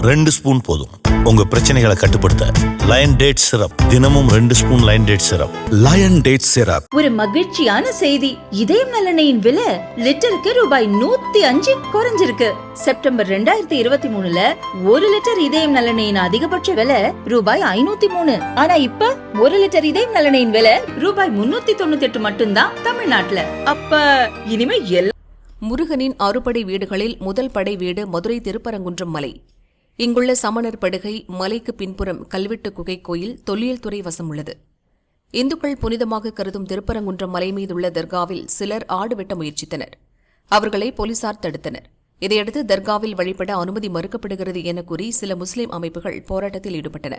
2 spoon போதும். உங்க பிரச்சனைகளை கட்டுப்படுத்த லயன் டேட் சிரப். தினமும் 2 spoon Lion date syrup. Lion date syrup. ஒரு மகிழ்ச்சியான செய்தி. இதயம் நலனையின் விலை லிட்டருக்கு ரூபாய் 105 குறைஞ்சிருக்கு. செப்டம்பர் 2023ல 1 லிட்டர் இதயம் நலனையின் அதிகபட்ச விலை ரூபாய் 503. ஆனா இப்ப 1 லிட்டர் இதயம் நலனையின் விலை ரூபாய் 398 மட்டும்தான் தமிழ்நாட்டுல. அப்ப இனிமே முருகனின் அறுபடை வீடுகளில் முதல் படை வீடு மதுரை திருப்பரங்குன்றம் மலை. இங்குள்ள சமணர் படுகை மலைக்கு பின்புறம் கல்வெட்டு குகை கோயில் தொல்லியல் துறை வசம் உள்ளது. இந்துக்கள் புனிதமாக கருதும் திருப்பரங்குன்றம் மலை மீதுள்ள தர்காவில் சிலர் ஆடு வெட்ட முயற்சித்தனர். அவர்களை போலீசார் தடுத்தனர். இதையடுத்து தர்காவில் வழிபட அனுமதி மறுக்கப்படுகிறது என கூறி சில முஸ்லிம் அமைப்புகள் போராட்டத்தில் ஈடுபட்டன.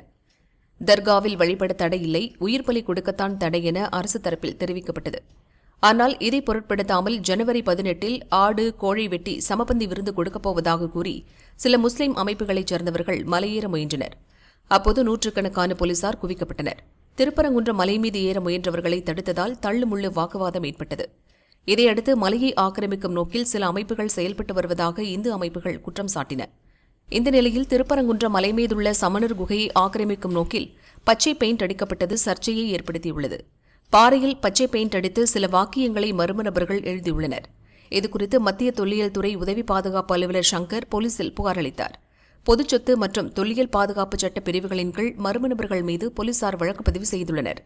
தர்காவில் வழிபட தடை இல்லை, உயிர் பலி கொடுக்கத்தான் தடை என அரசு தரப்பில் தெரிவிக்கப்பட்டது. ஆனால் இதை பொருட்படுத்தாமல் ஜனவரி 18 ஆடு கோழி வெட்டி சமபந்தி விருந்து கொடுக்கப் போவதாக கூறி சில முஸ்லிம் அமைப்புகளைச் சேர்ந்தவர்கள் மலையேற முயன்றனர். அப்போது நூற்றுக்கணக்கான போலீசார் குவிக்கப்பட்டனர். திருப்பரங்குன்றம் மலை மீது ஏற முயன்றவர்களை தடுத்ததால் தள்ளுமுள்ளு வாக்குவாதம் ஏற்பட்டது. இதையடுத்து மலையை ஆக்கிரமிக்கும் நோக்கில் சில அமைப்புகள் செயல்பட்டு வருவதாக இந்து அமைப்புகள் குற்றம் சாட்டின. இந்த நிலையில் திருப்பரங்குன்றம் மலை மீதுள்ள சமணர் குகையை ஆக்கிரமிக்கும் நோக்கில் பச்சை பெயிண்ட் அடிக்கப்பட்டது சர்ச்சையை ஏற்படுத்தியுள்ளது. பாறையில் பச்சை பெயிண்ட் அடித்து சில வாக்கியங்களை மர்ம நபர்கள் எழுதியுள்ளனர். இதுகுறித்து மத்திய தொல்லியல் துறை உதவி பாதுகாப்பு அலுவலர் சங்கர் போலீசில் புகார் அளித்தார். பொதுச்சொத்து மற்றும் தொல்லியல் பாதுகாப்பு சட்ட பிரிவுகளின் கீழ் மர்ம நபர்கள் மீது போலீசார் வழக்கு பதிவு செய்துள்ளனர்.